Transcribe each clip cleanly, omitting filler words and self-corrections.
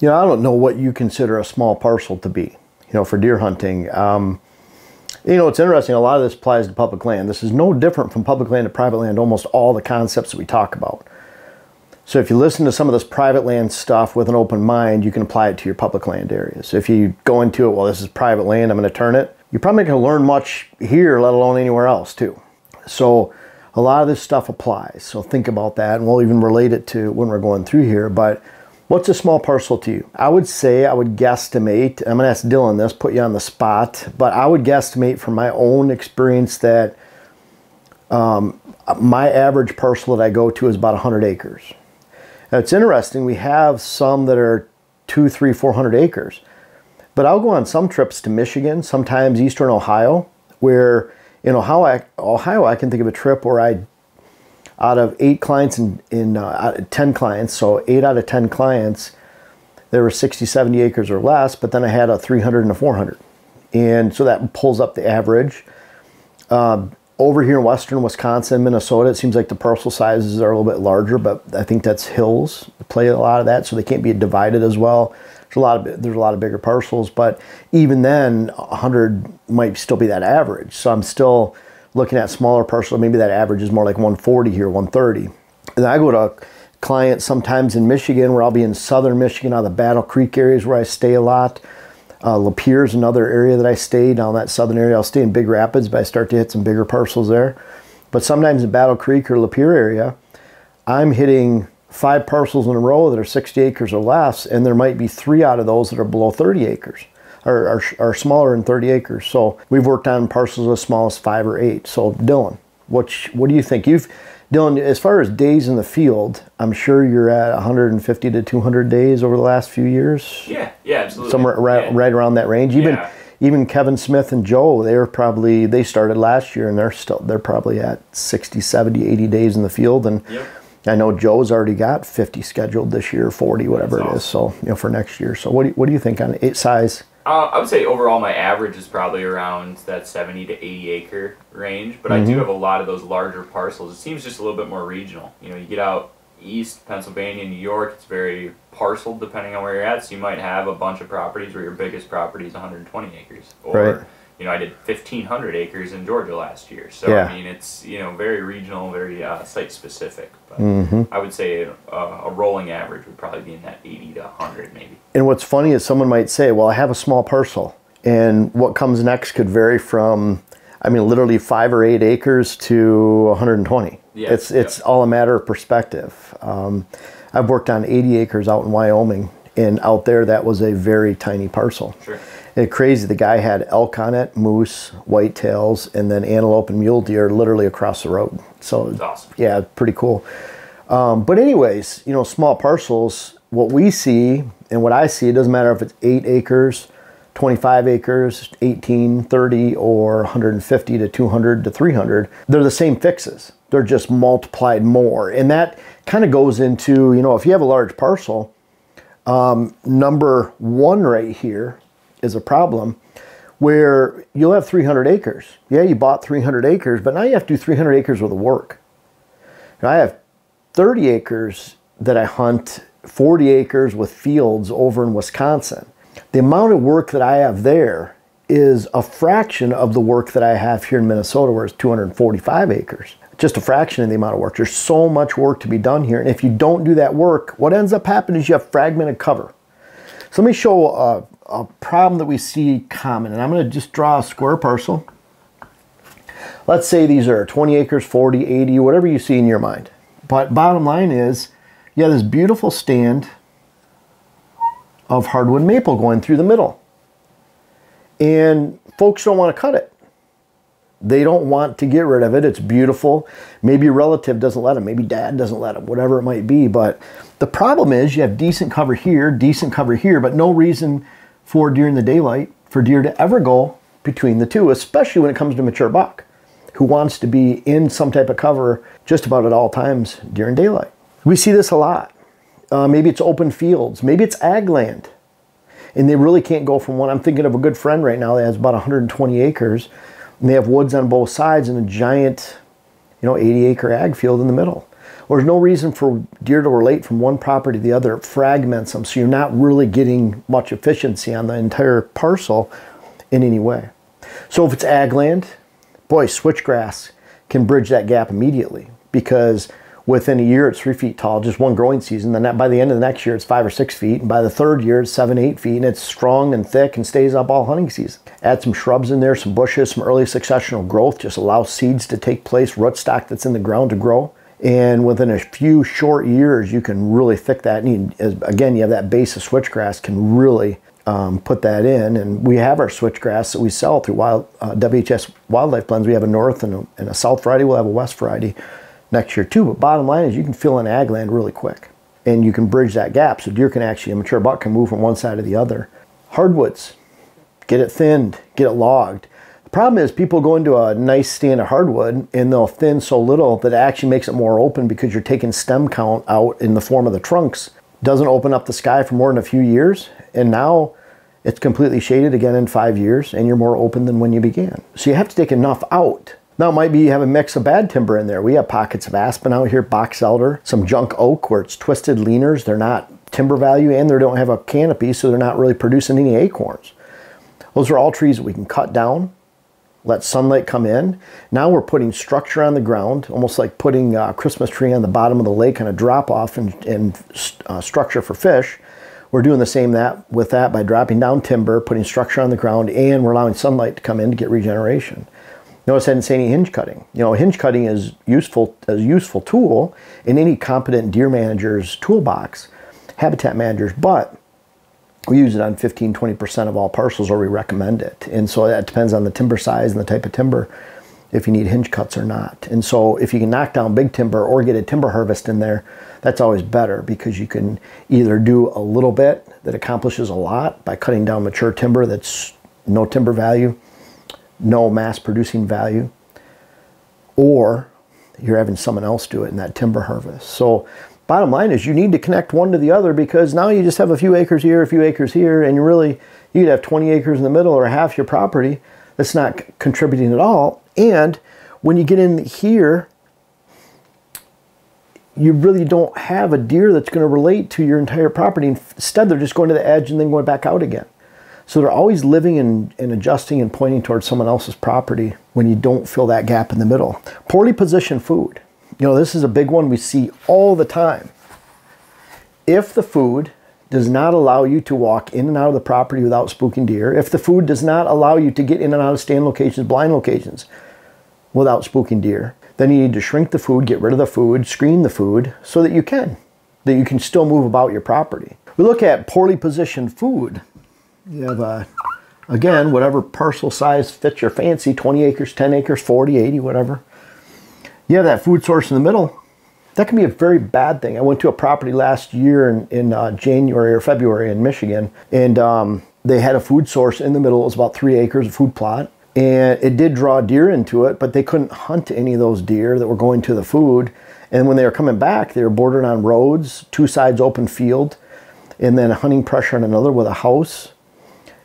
You know, I don't know what you consider a small parcel to be, you know, for deer hunting. You know, it's interesting, a lot of this applies to public land. This is no different from public land to private land, almost all the concepts that we talk about. So if you listen to some of this private land stuff with an open mind, you can apply it to your public land areas. If you go into it, well, this is private land, I'm going to turn it, you're probably not going to learn much here, let alone anywhere else too. So a lot of this stuff applies. So think about that, and we'll even relate it to when we're going through here. But what's a small parcel to you? I would say, I would guesstimate, I'm going to ask Dylan this, put you on the spot, but I would guesstimate from my own experience that my average parcel that I go to is about 100 acres. Now it's interesting, we have some that are 200, 300, 400 acres, but I'll go on some trips to Michigan, sometimes Eastern Ohio, where in Ohio I can think of a trip where out of 8 clients out of 10 clients, so 8 out of 10 clients, there were 60, 70 acres or less, but then I had a 300 and a 400. And so that pulls up the average. Over here in western Wisconsin, Minnesota, it seems like the parcel sizes are a little bit larger, but I think that's hills play a lot of that, so they can't be divided as well. There's a lot of bigger parcels, but even then, 100 might still be that average. So I'm still looking at smaller parcels. Maybe that average is more like 140 here, 130. And I go to clients sometimes in Michigan, where I'll be in southern Michigan, out of the Battle Creek areas where I stay a lot. Lapeer is another area that I stay, down that southern area. I'll stay in Big Rapids, but I start to hit some bigger parcels there. But sometimes in Battle Creek or Lapeer area, I'm hitting 5 parcels in a row that are 60 acres or less, and there might be 3 out of those that are below 30 acres, or are smaller than 30 acres. So we've worked on parcels as small as 5 or 8. So Dylan, what do you think? Dylan, as far as days in the field, I'm sure you're at 150 to 200 days over the last few years. Yeah, absolutely. Somewhere right around that range. Even Kevin Smith and Joe, they started last year, and they're probably at 60, 70, 80 days in the field. And I know Joe's already got 50 scheduled this year, 40, whatever it is. So, you know, for next year. So what do you think on size? I would say overall my average is probably around that 70 to 80 acre range, but I do have a lot of those larger parcels. It seems just a little bit more regional. You know, you get out east, Pennsylvania, New York, it's very parceled depending on where you're at. So you might have a bunch of properties where your biggest property is 120 acres. Or, you know, I did 1,500 acres in Georgia last year. So, I mean, it's, you know, very regional, very site specific. But I would say a rolling average would probably be in that 80 to 100 maybe. And what's funny is someone might say, well, I have a small parcel, and what comes next could vary from, I mean, literally 5 or 8 acres to 120. Yeah, it's all a matter of perspective. I've worked on 80 acres out in Wyoming, and out there that was a very tiny parcel. Sure. It's crazy. The guy had elk on it, moose, whitetails, and then antelope and mule deer literally across the road. So that's awesome. Yeah, pretty cool. But anyways, you know, small parcels, what we see and what I see, it doesn't matter if it's 8 acres, 25 acres, 18, 30, or 150 to 200 to 300. They're the same fixes. They're just multiplied more. And that kind of goes into, you know, if you have a large parcel, number 1 right here is a problem where you'll have 300 acres. Yeah, you bought 300 acres, but now you have to do 300 acres worth of work. And I have 30 acres that I hunt, 40 acres with fields over in Wisconsin. The amount of work that I have there is a fraction of the work that I have here in Minnesota, where it's 245 acres. Just a fraction of the amount of work. There's so much work to be done here. And if you don't do that work, what ends up happening is you have fragmented cover. So let me show a problem that we see common. And I'm going to just draw a square parcel. Let's say these are 20 acres, 40, 80, whatever you see in your mind. But bottom line is, you have this beautiful stand of hardwood maple going through the middle. And folks don't want to cut it. They don't want to get rid of it. It's beautiful. Maybe a relative doesn't let them. Maybe dad doesn't let them, whatever it might be. But the problem is you have decent cover here, but no reason for during the daylight for deer to ever go between the two, especially when it comes to mature buck, who wants to be in some type of cover just about at all times during daylight. We see this a lot. Maybe it's open fields. Maybe it's ag land. And they really can't go from one. I'm thinking of a good friend right now that has about 120 acres. And they have woods on both sides and a giant, you know, 80-acre ag field in the middle. Well, there's no reason for deer to relate from one property to the other. It fragments them, so you're not really getting much efficiency on the entire parcel in any way. So if it's ag land, boy, switchgrass can bridge that gap immediately, because within a year it's 3 feet tall, just one growing season. Then by the end of the next year it's 5 or 6 feet, and by the third year it's 7, 8 feet, and it's strong and thick and stays up all hunting season. Add some shrubs in there, some bushes, some early successional growth, just allow seeds to take place, rootstock that's in the ground to grow. And within a few short years, you can really thick that. And again, you have that base of switchgrass can really put that in. And we have our switchgrass that we sell through WHS Wildlife Blends. We have a north and a south variety. We'll have a west variety next year too. But bottom line is you can fill in ag land really quick, and you can bridge that gap. So deer can actually, a mature buck can move from one side to the other. Hardwoods, get it thinned, get it logged. The problem is people go into a nice stand of hardwood and they'll thin so little that it actually makes it more open, because you're taking stem count out in the form of the trunks. Doesn't open up the sky for more than a few years, and now it's completely shaded again in 5 years, and you're more open than when you began. So you have to take enough out. Now it might be you have a mix of bad timber in there. We have pockets of aspen out here, box elder, some junk oak where it's twisted leaners. They're not timber value, and they don't have a canopy, so they're not really producing any acorns. Those are all trees that we can cut down, let sunlight come in. Now we're putting structure on the ground, almost like putting a Christmas tree on the bottom of the lake on a drop off and structure for fish. We're doing the same with that by dropping down timber, putting structure on the ground, and we're allowing sunlight to come in to get regeneration. Notice I didn't say any hinge cutting. You know, hinge cutting is a useful tool in any competent deer manager's toolbox, habitat managers, but we use it on 15–20% of all parcels, or we recommend it. And so that depends on the timber size and the type of timber, if you need hinge cuts or not. And so if you can knock down big timber or get a timber harvest in there, that's always better, because you can either do a little bit that accomplishes a lot by cutting down mature timber that's no timber value, no mass producing value, or you're having someone else do it in that timber harvest. So bottom line is you need to connect one to the other, because now you just have a few acres here, a few acres here, and you could have 20 acres in the middle or half your property that's not contributing at all. And when you get in here, you really don't have a deer that's going to relate to your entire property. Instead, they're just going to the edge and then going back out again. So they're always living and adjusting and pointing towards someone else's property when you don't fill that gap in the middle. Poorly positioned food. You know, this is a big one we see all the time. If the food does not allow you to walk in and out of the property without spooking deer, if the food does not allow you to get in and out of stand locations, blind locations, without spooking deer, then you need to shrink the food, get rid of the food, screen the food, so that you can still move about your property. We look at poorly positioned food. You have, again, whatever parcel size fits your fancy, 20 acres, 10 acres, 40, 80, whatever. You have that food source in the middle. That can be a very bad thing. I went to a property last year in January or February in Michigan, and they had a food source in the middle. It was about 3 acres of food plot, and it did draw deer into it, but they couldn't hunt any of those deer that were going to the food. And when they were coming back, they were bordered on roads, 2 sides open field, and then hunting pressure on another with a house.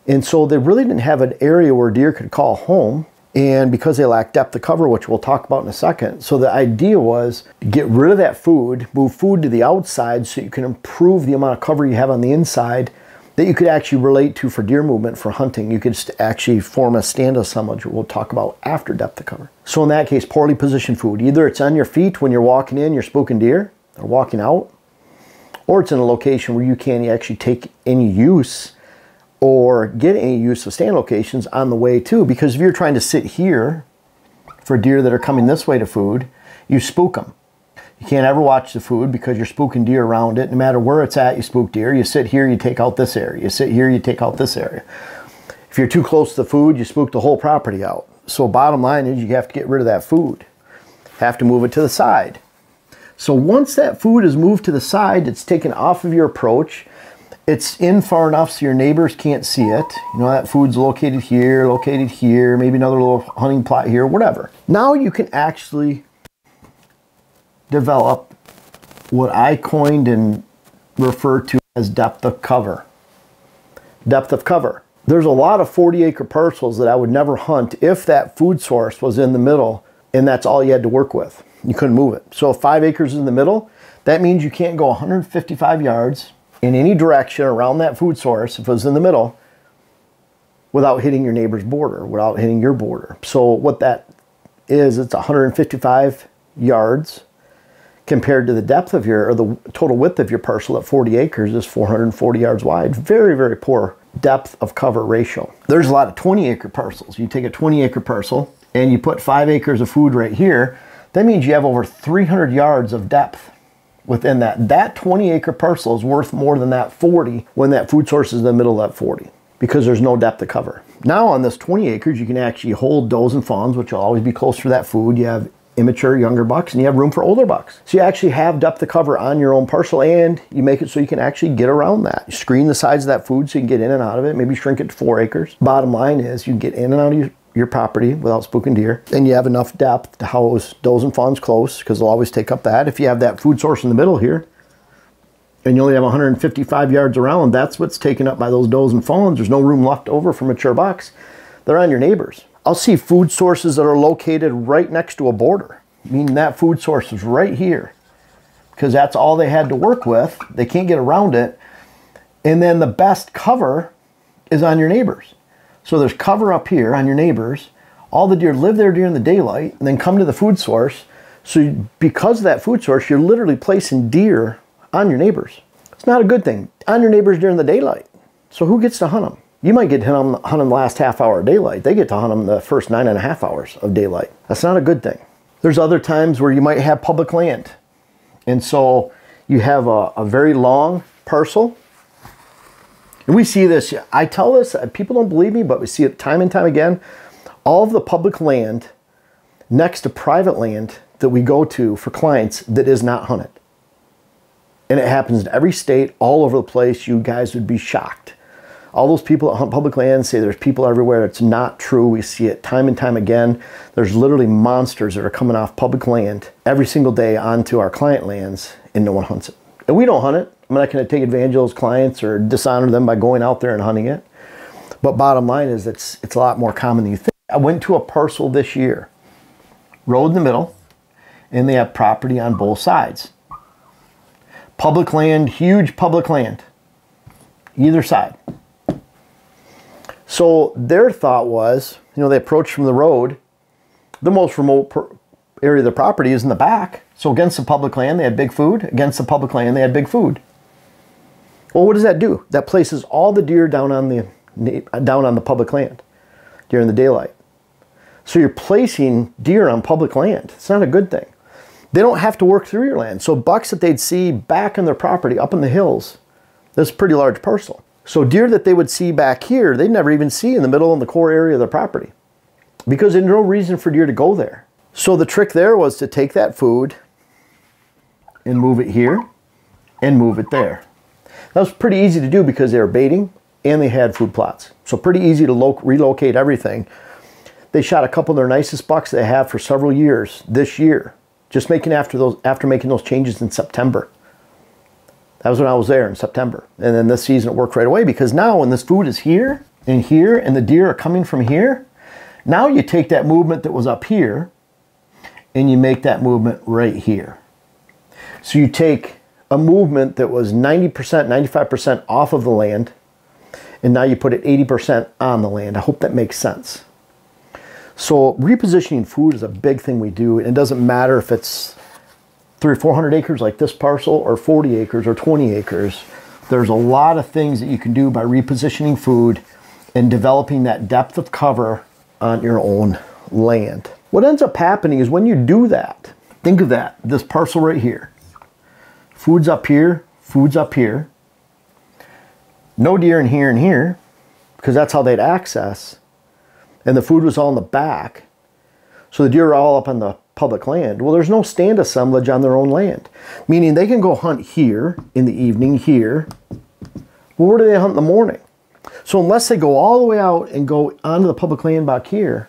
And so they really didn't have an area where deer could call home. And because they lack depth of cover, which we'll talk about in a second. So the idea was to get rid of that food, move food to the outside so you can improve the amount of cover you have on the inside that you could actually relate to for deer movement, for hunting. You could actually form a stand assemblage, we'll talk about after depth of cover. So in that case, poorly positioned food. Either it's on your feet when you're walking in, you're spooking deer, or walking out, or it's in a location where you can't actually take any use or get any use of stand locations on the way too. Because if you're trying to sit here for deer that are coming this way to food, you spook them. You can't ever watch the food because you're spooking deer around it. No matter where it's at, you spook deer. You sit here, you take out this area. You sit here, you take out this area. If you're too close to the food, you spook the whole property out. So bottom line is you have to get rid of that food. Have to move it to the side. So once that food is moved to the side, it's taken off of your approach. It's in far enough so your neighbors can't see it. You know, that food's located here, maybe another little hunting plot here, whatever. Now you can actually develop what I coined and refer to as depth of cover. Depth of cover. There's a lot of 40-acre parcels that I would never hunt if that food source was in the middle and that's all you had to work with. You couldn't move it. So if 5 acres is in the middle, that means you can't go 155 yards in any direction around that food source if it was in the middle without hitting your neighbor's border, without hitting your border. So what that is, it's 155 yards compared to the depth of your, or the total width of your parcel at 40 acres is 440 yards wide. Very, very poor depth of cover ratio. There's a lot of 20-acre parcels. You take a 20-acre parcel and you put 5 acres of food right here, that means you have over 300 yards of depth within that. That 20-acre parcel is worth more than that 40 when that food source is in the middle of that 40 because there's no depth of cover. Now on this 20 acres, you can actually hold does and fawns, which will always be close for that food. You have immature younger bucks and you have room for older bucks. So you actually have depth of cover on your own parcel and you make it so you can actually get around that. You screen the sides of that food so you can get in and out of it, maybe shrink it to 4 acres. Bottom line is you can get in and out of your property without spooking deer, and you have enough depth to house does and fawns close because they'll always take up that. If you have that food source in the middle here and you only have 155 yards around, that's what's taken up by those does and fawns. There's no room left over for mature bucks. They're on your neighbors. I'll see food sources that are located right next to a border, meaning that food source is right here because that's all they had to work with. They can't get around it. And then the best cover is on your neighbors. So there's cover up here on your neighbors. All the deer live there during the daylight and then come to the food source. So because of that food source, you're literally placing deer on your neighbors. It's not a good thing. On your neighbors during the daylight. So who gets to hunt them? You might get to hunt them the last half hour of daylight. They get to hunt them the first 9.5 hours of daylight. That's not a good thing. There's other times where you might have public land. And so you have a very long parcel. And we see this, I tell this, people don't believe me, but we see it time and time again. All of the public land next to private land that we go to for clients that is not hunted. And it happens in every state, all over the place. You guys would be shocked. All those people that hunt public land say there's people everywhere. It's not true. We see it time and time again. There's literally monsters that are coming off public land every single day onto our client lands, and no one hunts it. And we don't hunt it. I'm not going to take advantage of those clients or dishonor them by going out there and hunting it. But bottom line is it's a lot more common than you think. I went to a parcel this year, road in the middle, and they have property on both sides. Public land, huge public land, either side. So their thought was, you know, they approached from the road. The most remote area of the property is in the back. So against the public land, they had big food. Against the public land, they had big food. Well, what does that do? That places all the deer down on the public land during the daylight. So you're placing deer on public land. It's not a good thing. They don't have to work through your land. So bucks that they'd see back on their property up in the hills, that's a pretty large parcel. So deer that they would see back here, they'd never even see in the middle and the core area of their property because there's no reason for deer to go there. So the trick there was to take that food and move it here and move it there. That was pretty easy to do because they were baiting and they had food plots. So pretty easy to relocate everything. They shot a couple of their nicest bucks they have for several years this year, just after making those changes in September. That was when I was there in September. And then this season it worked right away because now when this food is here and the deer are coming from here, now you take that movement that was up here and you make that movement right here. So you take a movement that was 90%, 95% off of the land, and now you put it 80% on the land. I hope that makes sense. So repositioning food is a big thing we do. It doesn't matter if it's 300 or 400 acres like this parcel or 40 acres or 20 acres. There's a lot of things that you can do by repositioning food and developing that depth of cover on your own land. What ends up happening is when you do that, think of that, this parcel right here. Food's up here, food's up here. No deer in here and here, because that's how they'd access. And the food was all in the back. So the deer are all up on the public land. Well, there's no stand assemblage on their own land. Meaning they can go hunt here in the evening, here. Well, where do they hunt in the morning? So unless they go all the way out and go onto the public land back here,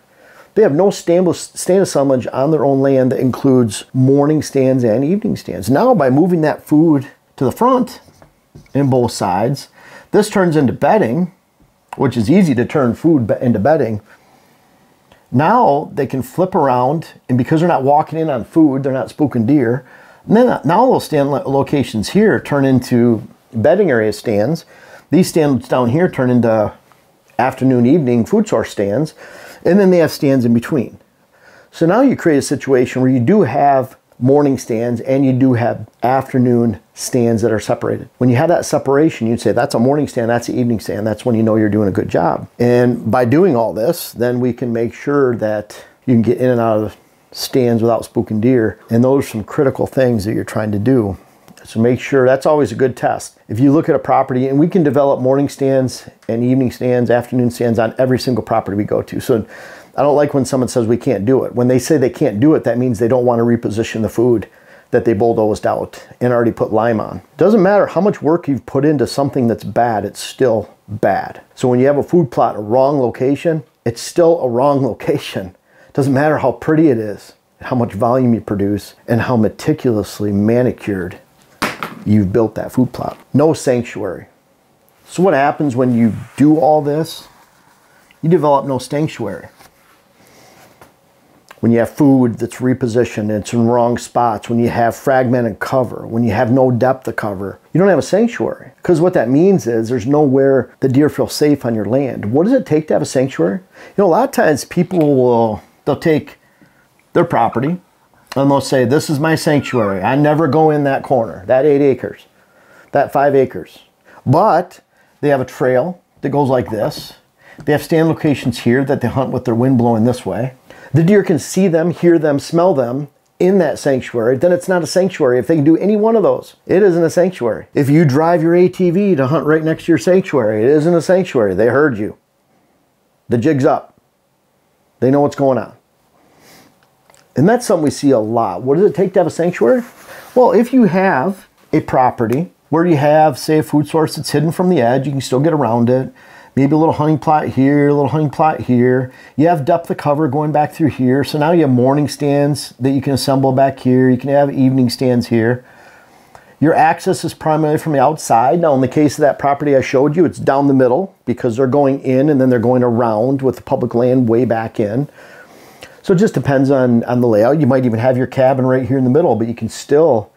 they have no stand assemblage on their own land that includes morning stands and evening stands. Now, by moving that food to the front in both sides, this turns into bedding, which is easy to turn food into bedding. Now they can flip around, and because they're not walking in on food, they're not spooking deer. And then now those stand locations here turn into bedding area stands. These stands down here turn into afternoon, evening food source stands, and then they have stands in between. So now you create a situation where you do have morning stands and you do have afternoon stands that are separated. When you have that separation, you'd say that's a morning stand, that's an evening stand. That's when you know you're doing a good job. And by doing all this, then we can make sure that you can get in and out of stands without spooking deer. And those are some critical things that you're trying to do. So make sure, that's always a good test. If you look at a property, and we can develop morning stands and evening stands, afternoon stands on every single property we go to. So I don't like when someone says we can't do it. When they say they can't do it, that means they don't want to reposition the food that they bulldozed out and already put lime on. Doesn't matter how much work you've put into something that's bad, it's still bad. So when you have a food plot in a wrong location, it's still a wrong location. Doesn't matter how pretty it is, how much volume you produce, and how meticulously manicured you've built that food plot. No sanctuary. So what happens when you do all this? You develop no sanctuary. When you have food that's repositioned, it's in wrong spots, when you have fragmented cover, when you have no depth of cover, you don't have a sanctuary. Because what that means is there's nowhere the deer feel safe on your land. What does it take to have a sanctuary? You know, a lot of times people they'll take their property and they'll say, this is my sanctuary. I never go in that corner, that 8 acres, that 5 acres. But they have a trail that goes like this. They have stand locations here that they hunt with their wind blowing this way. The deer can see them, hear them, smell them in that sanctuary. Then it's not a sanctuary. If they can do any one of those, it isn't a sanctuary. If you drive your ATV to hunt right next to your sanctuary, it isn't a sanctuary. They heard you. The jig's up. They know what's going on. And that's something we see a lot. What does it take to have a sanctuary? Well, if you have a property where you have, say, a food source that's hidden from the edge, you can still get around it. Maybe a little hunting plot here, a little hunting plot here. You have depth of cover going back through here. So now you have morning stands that you can assemble back here. You can have evening stands here. Your access is primarily from the outside. Now, in the case of that property I showed you, it's down the middle because they're going in and then they're going around with the public land way back in. So it just depends on the layout. You might even have your cabin right here in the middle, but you can still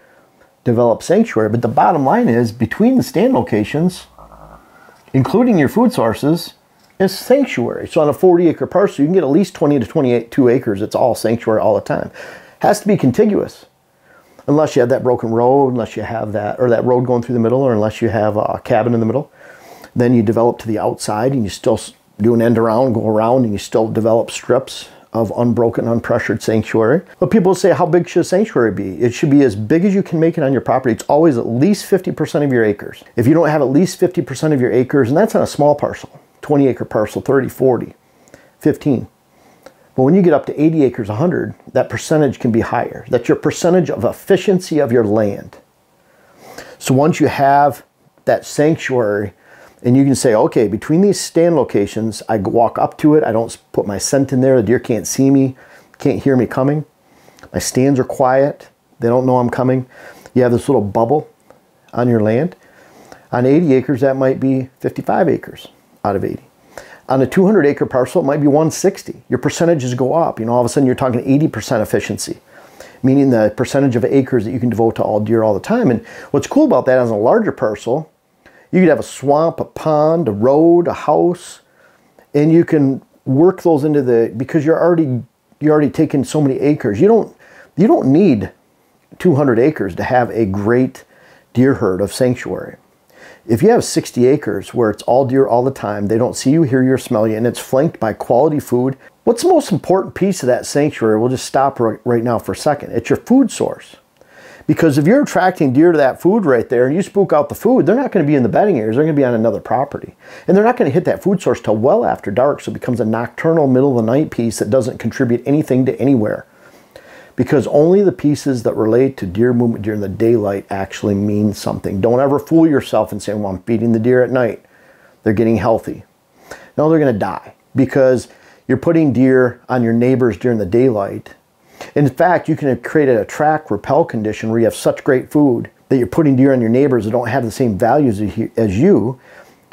develop sanctuary. But the bottom line is, between the stand locations, including your food sources, is sanctuary. So on a 40-acre parcel, you can get at least 20 to 22 acres. It's all sanctuary all the time. Has to be contiguous. Unless you have that broken road, unless you have that, or that road going through the middle, or unless you have a cabin in the middle. Then you develop to the outside, and you still do an end around, go around, and you still develop strips of unbroken, unpressured sanctuary. But people say, how big should a sanctuary be? It should be as big as you can make it on your property. It's always at least 50% of your acres. If you don't have at least 50% of your acres, and that's on a small parcel, 20-acre parcel, 30, 40, 15. But when you get up to 80 acres, 100, that percentage can be higher. That's your percentage of efficiency of your land. So once you have that sanctuary, and you can say, okay, between these stand locations, I walk up to it. I don't put my scent in there. The deer can't see me, can't hear me coming. My stands are quiet. They don't know I'm coming. You have this little bubble on your land. On 80 acres, that might be 55 acres out of 80. On a 200-acre parcel, it might be 160. Your percentages go up. You know, all of a sudden, you're talking 80% efficiency, meaning the percentage of acres that you can devote to all deer all the time. And what's cool about that, as a larger parcel, you could have a swamp, a pond, a road, a house, and you can work those into because you're already taking so many acres. You don't need 200 acres to have a great deer herd of sanctuary. If you have 60 acres where it's all deer all the time, they don't see you, hear you, or smell you, and it's flanked by quality food, what's the most important piece of that sanctuary? We'll just stop right now for a second. It's your food source. Because if you're attracting deer to that food right there and you spook out the food, they're not going to be in the bedding areas. They're going to be on another property. And they're not going to hit that food source till well after dark, so it becomes a nocturnal, middle of the night piece that doesn't contribute anything to anywhere. Because only the pieces that relate to deer movement during the daylight actually mean something. Don't ever fool yourself and say, well, I'm feeding the deer at night. They're getting healthy. No, they're going to die because you're putting deer on your neighbors during the daylight. In fact, you can have created a track repel condition where you have such great food that you're putting deer on your neighbors that don't have the same values as you,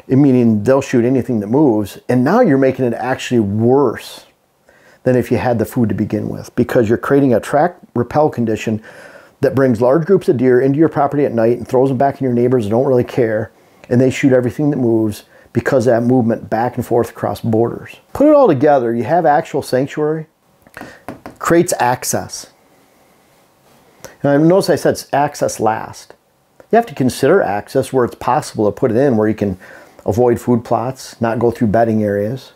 meaning they'll shoot anything that moves. And now you're making it actually worse than if you had the food to begin with, because you're creating a track repel condition that brings large groups of deer into your property at night and throws them back in your neighbors that don't really care, and they shoot everything that moves because of that movement back and forth across borders. Put it all together, you have actual sanctuary, creates access. And notice I said access last. You have to consider access where it's possible to put it in, where you can avoid food plots, not go through bedding areas.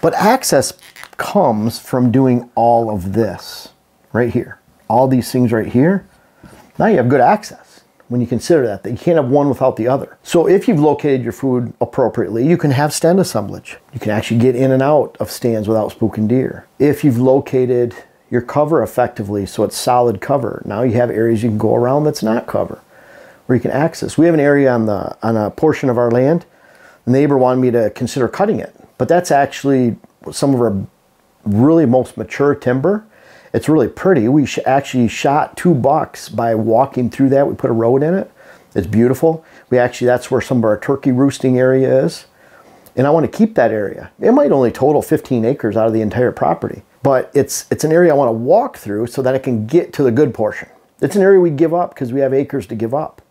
But access comes from doing all of this right here. All these things right here. Now you have good access when you consider that you can't have one without the other. So if you've located your food appropriately, you can have stand assemblage. You can actually get in and out of stands without spooking deer. If you've located your cover effectively so it's solid cover, now you have areas you can go around that's not cover, where you can access. We have an area on a portion of our land. The neighbor wanted me to consider cutting it, but that's actually some of our really most mature timber. It's really pretty. We actually shot 2 bucks by walking through that. We put a road in it. It's beautiful. That's where some of our turkey roosting area is. And I want to keep that area. It might only total 15 acres out of the entire property, but it's an area I want to walk through so that I can get to the good portion. It's an area we give up because we have acres to give up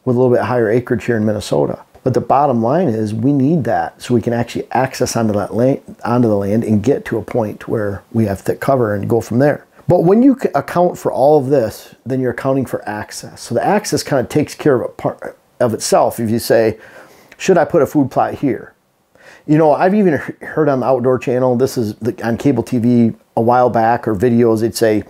with a little bit higher acreage here in Minnesota. But the bottom line is we need that so we can actually access onto the land and get to a point where we have thick cover and go from there. But when you account for all of this, then you're accounting for access. So the access kind of takes care of itself. If you say, should I put a food plot here? You know, I've even heard on the Outdoor Channel, this is on cable TV a while back, or videos, they'd say,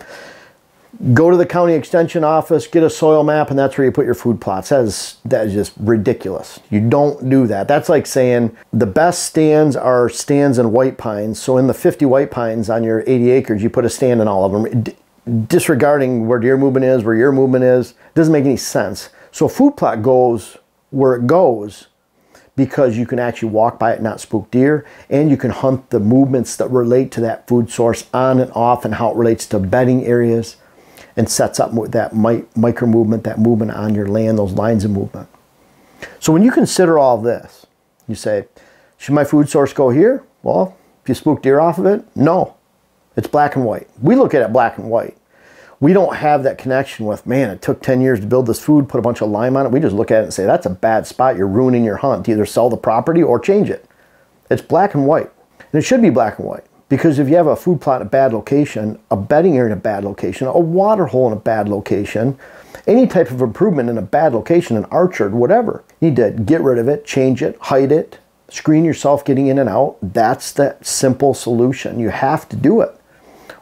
go to the county extension office, get a soil map, and that's where you put your food plots. That is just ridiculous. You don't do that. That's like saying the best stands are stands in white pines. So in the 50 white pines on your 80 acres, you put a stand in all of them, disregarding where deer movement is, where your movement is. It doesn't make any sense. So a food plot goes where it goes because you can actually walk by it and not spook deer, and you can hunt the movements that relate to that food source on and off and how it relates to bedding areas, and sets up that micro movement, that movement on your land, those lines of movement. So when you consider all this, you say, should my food source go here? Well, if you spook deer off of it, no. It's black and white. We look at it black and white. We don't have that connection with, man, it took 10 years to build this food, put a bunch of lime on it. We just look at it and say, that's a bad spot. You're ruining your hunt. Either sell the property or change it. It's black and white. And it should be black and white. Because if you have a food plot in a bad location, a bedding area in a bad location, a water hole in a bad location, any type of improvement in a bad location, an orchard, whatever, you need to get rid of it, change it, hide it, screen yourself getting in and out. That's that simple solution. You have to do it.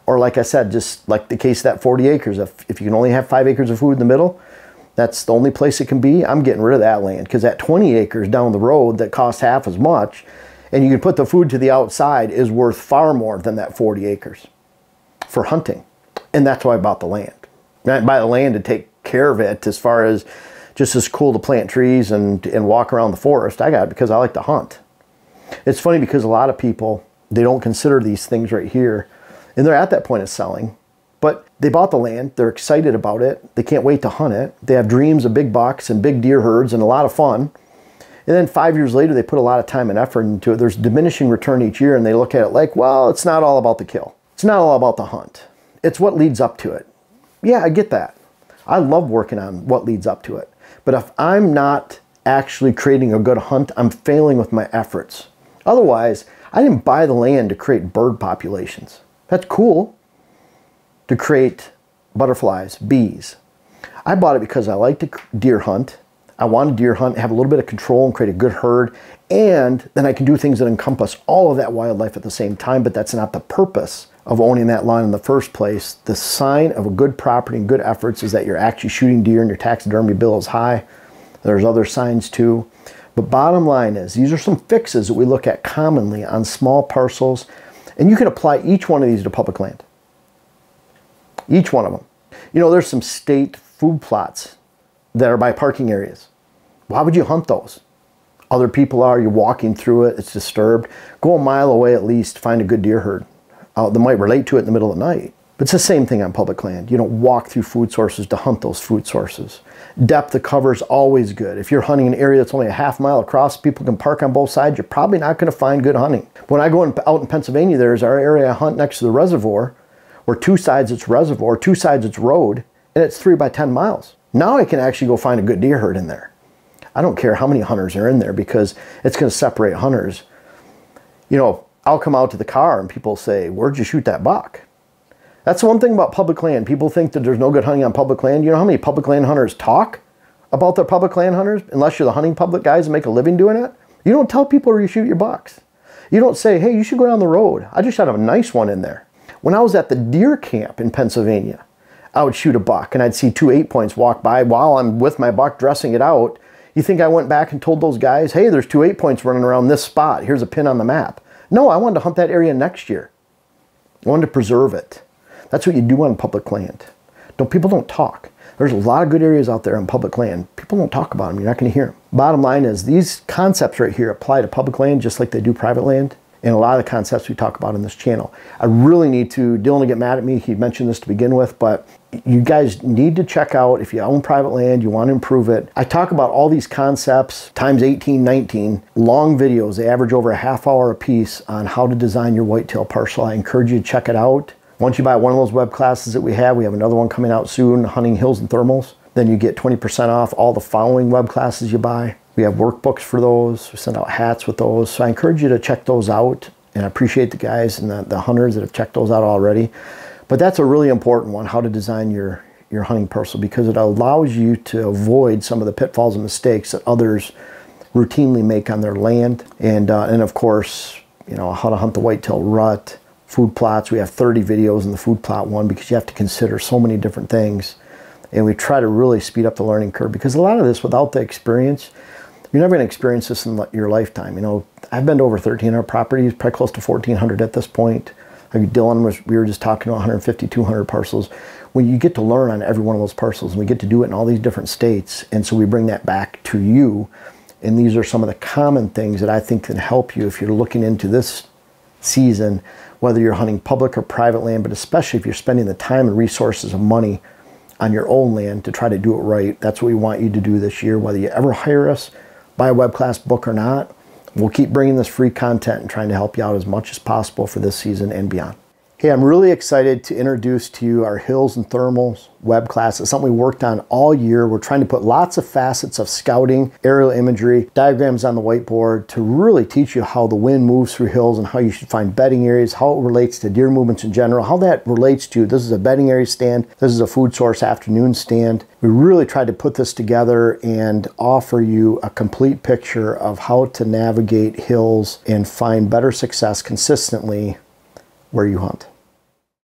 Or like I said, just like the case of that 40 acres, if you can only have 5 acres of food in the middle, that's the only place it can be. I'm getting rid of that land, because that 20 acres down the road that costs half as much, and you can put the food to the outside, is worth far more than that 40 acres for hunting. And that's why I bought the land. I didn't buy the land to take care of it as far as just as cool to plant trees and walk around the forest. I got it because I like to hunt. It's funny because a lot of people, they don't consider these things right here, and they're at that point of selling, but they bought the land, they're excited about it, they can't wait to hunt it, they have dreams of big bucks and big deer herds and a lot of fun. And then 5 years later, they put a lot of time and effort into it. There's diminishing return each year, and they look at it like, well, it's not all about the kill. It's not all about the hunt. It's what leads up to it. Yeah, I get that. I love working on what leads up to it. But if I'm not actually creating a good hunt, I'm failing with my efforts. Otherwise, I didn't buy the land to create bird populations. That's cool to create butterflies, bees. I bought it because I like to deer hunt. I want to deer hunt, have a little bit of control and create a good herd, and then I can do things that encompass all of that wildlife at the same time, but that's not the purpose of owning that land in the first place. The sign of a good property and good efforts is that you're actually shooting deer and your taxidermy bill is high. There's other signs too. But bottom line is, these are some fixes that we look at commonly on small parcels, and you can apply each one of these to public land. Each one of them. You know, there's some state food plots that are by parking areas. Why would you hunt those? Other people are, you're walking through it, it's disturbed. Go a mile away at least, find a good deer herd that might relate to it in the middle of the night. But it's the same thing on public land. You don't walk through food sources to hunt those food sources. Depth of cover is always good. If you're hunting an area that's only a half mile across, people can park on both sides, you're probably not going to find good hunting. When I go out in Pennsylvania, there's our area I hunt next to the reservoir, where two sides it's reservoir, two sides it's road, and it's 3 by 10 miles. Now I can actually go find a good deer herd in there. I don't care how many hunters are in there because it's going to separate hunters. You know, I'll come out to the car and people say, "Where'd you shoot that buck?" That's the one thing about public land. People think that there's no good hunting on public land. You know how many public land hunters talk about their public land hunters? Unless you're the hunting public guys and make a living doing it. You don't tell people where you shoot your bucks. You don't say, "Hey, you should go down the road. I just shot a nice one in there." When I was at the deer camp in Pennsylvania, I would shoot a buck and I'd see 2 8-points walk by while I'm with my buck dressing it out. You think I went back and told those guys, "Hey, there's 2 8-points running around this spot. Here's a pin on the map." No, I wanted to hunt that area next year. I wanted to preserve it. That's what you do on public land. People don't talk. There's a lot of good areas out there on public land. People don't talk about them. You're not going to hear them. Bottom line is these concepts right here apply to public land just like they do private land. And a lot of the concepts we talk about in this channel. I really need to, Dylan will get mad at me, he mentioned this to begin with, but you guys need to check out, if you own private land, you want to improve it. I talk about all these concepts times 18, 19, long videos. They average over a half hour a piece on how to design your whitetail parcel. I encourage you to check it out. Once you buy one of those web classes that we have another one coming out soon, Hunting Hills and Thermals. Then you get 20% off all the following web classes you buy. We have workbooks for those. We send out hats with those. So I encourage you to check those out. And I appreciate the guys and the hunters that have checked those out already. But that's a really important one, how to design your hunting parcel, because it allows you to avoid some of the pitfalls and mistakes that others routinely make on their land. And of course, you know, how to hunt the whitetail rut, food plots. We have 30 videos in the food plot one because you have to consider so many different things. And we try to really speed up the learning curve, because a lot of this, without the experience, you're never going to experience this in your lifetime. You know, I've been to over 1,300 properties, probably close to 1,400 at this point. Like Dylan we were just talking about 150, 200 parcels. When you get to learn on every one of those parcels, and we get to do it in all these different states, and so we bring that back to you. And these are some of the common things that I think can help you if you're looking into this season, whether you're hunting public or private land, but especially if you're spending the time and resources and money on your own land to try to do it right. That's what we want you to do this year, whether you ever hire us, buy a web class book or not. We'll keep bringing this free content and trying to help you out as much as possible for this season and beyond. Hey, I'm really excited to introduce to you our Hills and Thermals web class. It's something we worked on all year. We're trying to put lots of facets of scouting, aerial imagery, diagrams on the whiteboard to really teach you how the wind moves through hills and how you should find bedding areas, how it relates to deer movements in general, how that relates to, this is a bedding area stand, this is a food source afternoon stand. We really tried to put this together and offer you a complete picture of how to navigate hills and find better success consistently where you hunt.